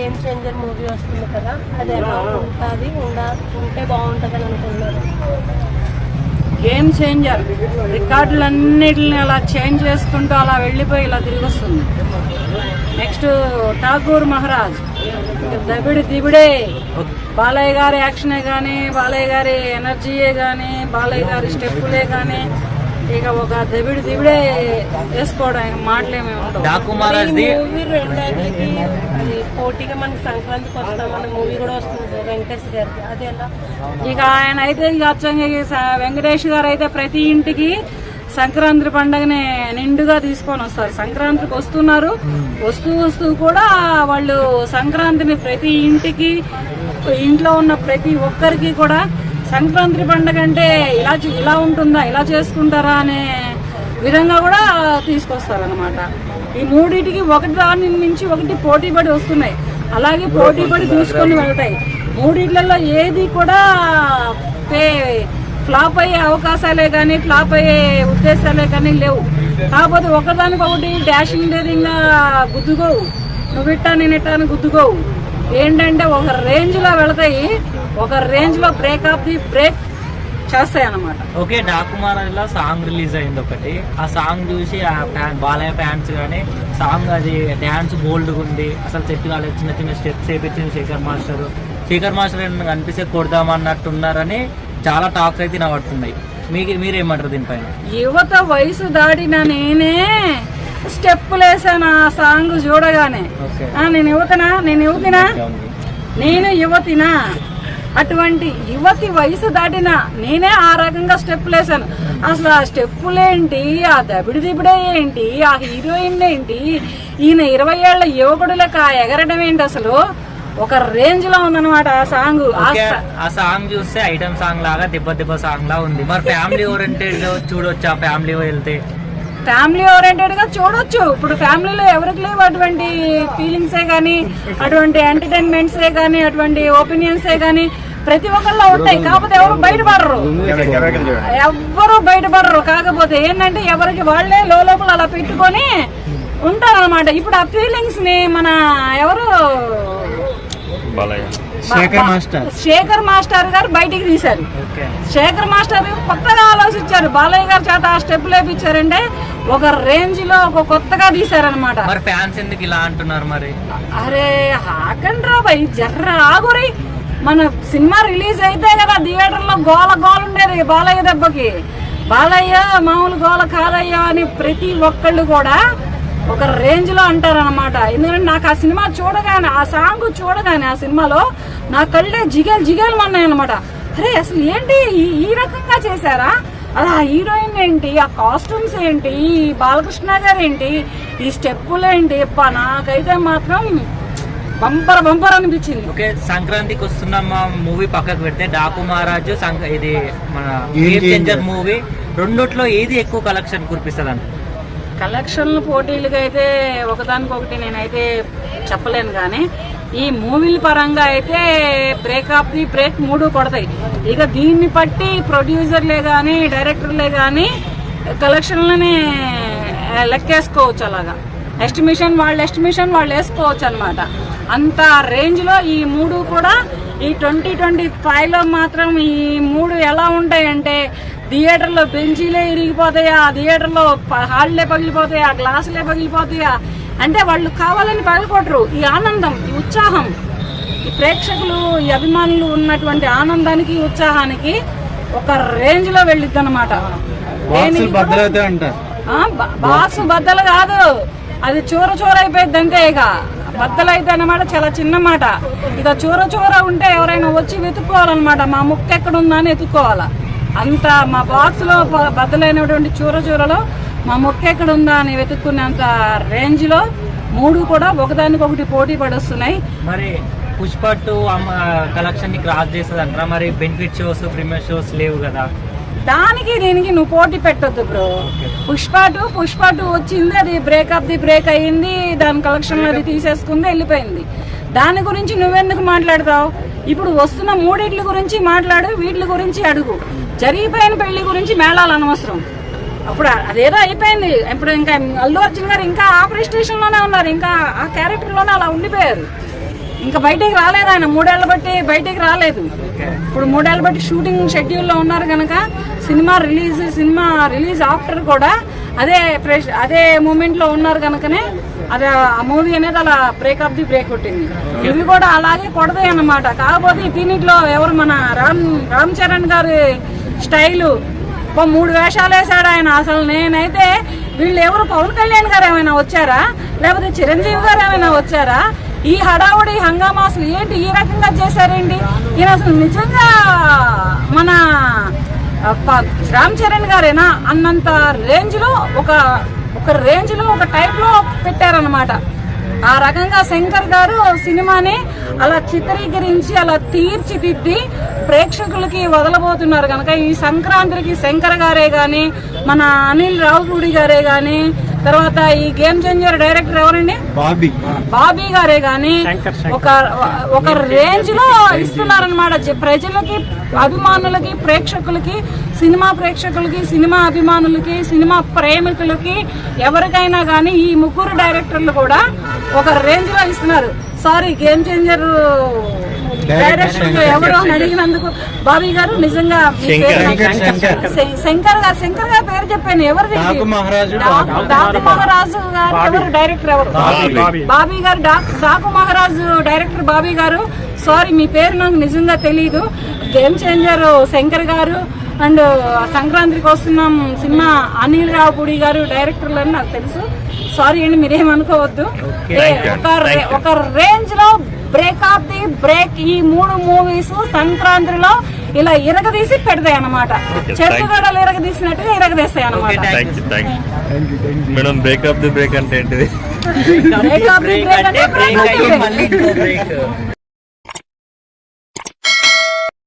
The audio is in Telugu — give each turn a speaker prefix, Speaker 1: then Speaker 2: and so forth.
Speaker 1: గేమ్ చేంజర్ మూవీ వస్తుంది కదా, అది ఎలా ఉంటుంది, ఉంటే బాగుంటుంది అని అనుకున్నారు.
Speaker 2: గేమ్ చేంజర్ రికార్డులన్నిటిని అలా చేంజ్ చేసుకుంటూ అలా వెళ్ళిపోయి ఇలా తిరిగి వస్తుంది. నెక్స్ట్ ఠాగూర్ మహారాజ్, దబిడి దిబిడే, బాలయ్య గారి యాక్షనే కానీ, బాలయ్య గారి ఎనర్జీయే కానీ, బాలయ్య గారి స్టెప్పులే కానీ, ఇక ఒక దబిడి దిబిడే వేసుకోవడం మాటలేమే ఉండవు.
Speaker 1: మూవీ రెండేళ్ళకి అది పోటీగా మనకి సంక్రాంతికి వస్తామన్న మూవీ కూడా వస్తుంది వెంకటేష్ గారికి, అది ఎలా?
Speaker 2: ఇక ఆయన అయితే ఇక అచ్చంగా వెంకటేష్ గారు అయితే ప్రతి ఇంటికి సంక్రాంతి పండుగని నిండుగా తీసుకొని వస్తారు. సంక్రాంతికి వస్తున్నారు, వస్తూ కూడా వాళ్ళు సంక్రాంతిని ప్రతి ఇంటికి, ఇంట్లో ఉన్న ప్రతి ఒక్కరికి కూడా సంక్రాంతి పండుగ అంటే ఇలా ఉంటుందా, ఇలా చేసుకుంటారా అనే విధంగా కూడా తీసుకొస్తారనమాట. ఈ మూడింటికి ఒకటి దాని నుంచి ఒకటి పోటీ పడి వస్తున్నాయి, అలాగే పోటీ పడి తీసుకొని వెళ్తాయి. మూడింట్లలో ఏది కూడా ఫ్లాప్ అయ్యే అవకాశాలే కానీ, ఫ్లాప్ అయ్యే ఉద్దేశాలే కానీ లేవు. కాకపోతే ఒకదానికొకటి డాషింగ్ డేరింగ్ గుద్దుకోవు, నువ్వు ఇట్టా నేను ఇట్టా అని గుద్దుకోవు. ఏంటంటే ఒక రేంజ్ లో వెళతాయి, ఒక రేంజ్ లో బ్రేక్ ఆఫ్ ది బ్రేక్ చేస్తాయి అన్నమాట.
Speaker 3: ఓకే, డాకుమారాలో సాంగ్ రిలీజ్ అయింది ఒకటి, ఆ సాంగ్ చూసి ఆ బాలయ్య ఫ్యాన్స్ కానీ సాంగ్ అది డ్యాన్స్ బోల్డ్గా ఉంది, అసలు సెట్ కాలేదు, చిన్న చిన్న స్టెప్స్ వేయించింది శేఖర్ మాస్టర్ అనిపిస్తే కొడదామన్నట్టున్నారని చాలా టాక్స్ అయితే నడుస్తున్నాయి. మీరేమంటారు దీనిపైన?
Speaker 2: యువత వయసు దాడిన నేనే స్టెప్పులు వేసాను ఆ సాంగ్ చూడగానే. నేను యువతినా? అటువంటి యువతి వయసు దాటిన నేనే ఆ రకంగా స్టెప్పులు వేసాను. అసలు ఆ స్టెప్పులేంటి, ఆ దబిడి దిబిడే ఏంటి, ఆ హీరోయిన్ ఏంటి, ఈయన 20 ఏళ్ల యువకుడు లెక్క ఎగరడం ఏంటి, అసలు ఒక రేంజ్ లో ఉందన్నమాట ఆ సాంగ్.
Speaker 3: ఆ సాంగ్ చూస్తే ఐటమ్ సాంగ్ లాగా దెబ్బ సాంగ్ లా ఉంది. మరి ఫ్యామిలీ ఓరియంటెడ్ చూడొచ్చు, ఆ ఫ్యామిలీ వెళ్తే
Speaker 2: ఫ్యామిలీ ఓరియంటెడ్ గా చూడొచ్చు. ఇప్పుడు ఫ్యామిలీలో ఎవరికి లేవు అటువంటి ఫీలింగ్సే గానీ, అటువంటి ఎంటర్టైన్మెంట్సే గానీ, అటువంటి ఒపీనియన్సే గానీ ప్రతి ఒక్కళ్ళలో ఉంటాయి. కాకపోతే ఎవరు బయటపడరు. కాకపోతే ఏంటంటే ఎవరికి వాళ్లే లోపల అలా పెట్టుకొని ఉంటారన్నమాట. ఇప్పుడు ఆ ఫీలింగ్స్ ని మన ఎవరు శేఖర్ మాస్టర్ గారు బయటికి తీశారు. శేఖర్ మాస్టర్ గారు కొత్తగా ఆలోచించారు, బాలయ్య గారు చేత ఆ స్టెప్ లేపించారంటే ఒక రేంజ్ లో ఒక కొత్తగా తీశారనమాట.
Speaker 3: ఫ్యాన్స్ ఎందుకు ఇలా అంటున్నారు మరి?
Speaker 2: అరే ఆకండి రా భయ్, జర్ర ఆగురి. మన సినిమా రిలీజ్ అయితే కదా థియేటర్ లో గోల ఉండేది బాలయ్య దెబ్బకి. బాలయ్య మామూలు గోల కాదయ్యా అని ప్రతి ఒక్కళ్ళు కూడా ఒక రేంజ్ లో అంటారనమాట. ఎందుకంటే నాకు ఆ సినిమా చూడగానే, ఆ సాంగ్ చూడగానే ఆ సినిమాలో నా కళ్ళే జిగేలు అన్నాయి అనమాట. అరే అసలు ఏంటి ఈ రకంగా చేశారా, అది ఆ హీరోయిన్ ఏంటి, ఆ కాస్ట్యూమ్స్ ఏంటి, ఈ బాలకృష్ణ గారు ఏంటి, ఈ స్టెప్పులు ఏంటి, నాకైతే మాత్రం బంపర్ అనిపించింది.
Speaker 3: ఓకే, సంక్రాంతికి వస్తున్న మా మూవీ పక్కకు పెడితే డాకు మహారాజు ఇది మన గేమ్ చేంజర్ మూవీ, రెండిట్లో ఏది ఎక్కువ కలెక్షన్ కురిపిస్తుంది అంట?
Speaker 2: కలెక్షన్లు పోటీలుగా అయితే ఒకదానికొకటి నేనైతే చెప్పలేను, కానీ ఈ మూవీల పరంగా అయితే బ్రేక్ ఆఫ్ ది బ్రేక్ 3 కొడతాయి. ఇక దీన్ని బట్టి ప్రొడ్యూసర్లే కానీ, డైరెక్టర్లే కానీ కలెక్షన్లని లెక్కేసుకోవచ్చు. అలాగా ఎస్టిమేషన్ వాళ్ళు వేసుకోవచ్చు అనమాట. అంత రేంజ్ లో ఈ 3 కూడా ఈ 2025లో మాత్రం ఈ 3 ఎలా ఉంటాయంటే థియేటర్లో బెంచీలే ఇరిగిపోతాయా, థియేటర్లో హాళ్లే పగిలిపోతాయా, గ్లాసులే పగిలిపోతాయా అంటే వాళ్ళు కావాలని పగలకొట్టరు. ఈ ఆనందం, ఈ ఉత్సాహం, ఈ ప్రేక్షకులు, ఈ అభిమానులు ఉన్నటువంటి ఆనందానికి, ఉత్సాహానికి ఒక రేంజ్ లో వెళ్ళిద్ది అనమాట. బాక్స్ బద్దలు కాదు, అది చూర అయిపోయింది అంతే. ఇక బద్దలైతే అన్నమాట చాలా చిన్న మాట. ఇక చూర ఉంటే ఎవరైనా వచ్చి వెతుక్కోవాలన్నమాట, మా ముక్క ఎక్కడుందా అని వెతుక్కోవాలా. అంత మా బాక్స్ లో బద్దలైనటువంటి చూరలో మా ముక్క ఎక్కడ ఉందా అని వెతుక్కునేంత రేంజ్ లో 3 కూడా ఒకదానికొకటి పోటీ పడొస్తున్నాయి.
Speaker 3: మరి పుష్ప 2 కలెక్షన్ ని క్రాస్ చేస్తుంది అంటారా? మరి బెనిఫిట్ షోస్, ప్రీమియర్ షోస్ లేవు కదా,
Speaker 2: దానికి దీనికి నువ్వు పోటీ పెట్టొద్దు బ్రో. పుష్ప 2 వచ్చింది, అది బ్రేక్ ఆఫ్ ది బ్రేక్ అయ్యింది, దాని కలెక్షన్ అది తీసేసుకుంది, వెళ్ళిపోయింది. దాని గురించి నువ్వెందుకు మాట్లాడతావు? ఇప్పుడు వస్తున్న 3 గురించి మాట్లాడు, వీటి గురించి అడుగు. జరిగిపోయిన పెళ్లి గురించి మేళాలు అనవసరం. అప్పుడు అదేదో అయిపోయింది. ఇప్పుడు ఇంకా అల్లు అర్జున్ గారు ఇంకా ఆ ప్రెస్టేషన్ లోనే ఉన్నారు, ఇంకా ఆ క్యారెక్టర్ లోనే అలా ఉండిపోయారు. ఇంకా బయటికి రాలేదు ఆయన, 3 ఏళ్ల బట్టి బయటికి రాలేదు. ఇప్పుడు 3 ఏళ్ల బట్టి షూటింగ్ షెడ్యూల్లో ఉన్నారు కనుక సినిమా రిలీజ్ ఆఫ్టర్ కూడా అదే మూమెంట్ లో ఉన్నారు కనుకనే అది ఆ మూవీ అనేది అలా బ్రేక్ కొట్టింది. ఇవి కూడా అలాగే కొడతాయి అన్నమాట. కాకపోతే దీనిలో ఎవరు మన రామ్ చరణ్ గారి స్టైలు 3 వేషాలు వేసాడు ఆయన. అసలు నేనైతే వీళ్ళు ఎవరు పవన్ కళ్యాణ్ గారు ఏమైనా వచ్చారా, లేకపోతే చిరంజీవి గారు ఏమైనా వచ్చారా? ఈ హడావుడి హంగామా అసలు ఏంటి, ఈ రకంగా చేశారండి? ఈయన అసలు నిజంగా మన రామ్ చరణ్ గారేనా అన్నంత రేంజ్ లో ఒక టైప్ లో పెట్టారనమాట. ఆ రకంగా శంకర్ గారు సినిమాని అలా చిత్రీకరించి అలా తీర్చిదిద్ది ప్రేక్షకులకి వదలబోతున్నారు కనుక ఈ సంక్రాంతికి శంకర్ గారే గాని, మన అనిల్ రావుపూడి గారే గాని, తర్వాత ఈ గేమ్ చేంజర్ డైరెక్టర్ ఎవరండి బాబీ గారే గాని ఒక రేంజ్ లో ఇస్తున్నారనమాట. ప్రజలకి, అభిమానులకి, ప్రేక్షకులకి, సినిమా ప్రేక్షకులకి, సినిమా అభిమానులకి, సినిమా ప్రేమికులకి ఎవరికైనా గానీ ఈ 3 డైరెక్టర్లు కూడా ఒక రేంజ్ లో ఇస్తున్నారు. సారీ, గేమ్ చేంజర్ డైరెక్టర్ ఎవరు అని అడిగినందుకు బాబీ గారు నిజంగా శంకర్ గారు పేరు చెప్పాను. ఎవరు డాకు మహారాజు గారు ఎవరు డైరెక్టర్ ఎవరు? బాబీ గారు. డాకు మహారాజు డైరెక్టర్ బాబీ గారు. సారీ, మీ పేరు నాకు నిజంగా తెలీదు. గేమ్ చేంజర్ శంకర్ గారు అండ్ సంక్రాంతికి వస్తున్నాం సినిమా అనిల్ రావుపూడి గారు డైరెక్టర్లు అని నాకు తెలుసు. సారీ అండి, మీరేమనుకోవద్దు. ఒక రేంజ్ లో బ్రేక్ ఈ 3 మూవీస్ సంక్రాంతిలో ఇలా ఇరగదీసి పెడతాయి అన్నమాట. చెట్టుగడలు ఇరగదీసినట్టుగా ఇరగదీస్తాయి అన్నమాట.
Speaker 4: మేడం బ్రేక్ అంటే ఏంటిది?
Speaker 2: బ్రేక్ అంటే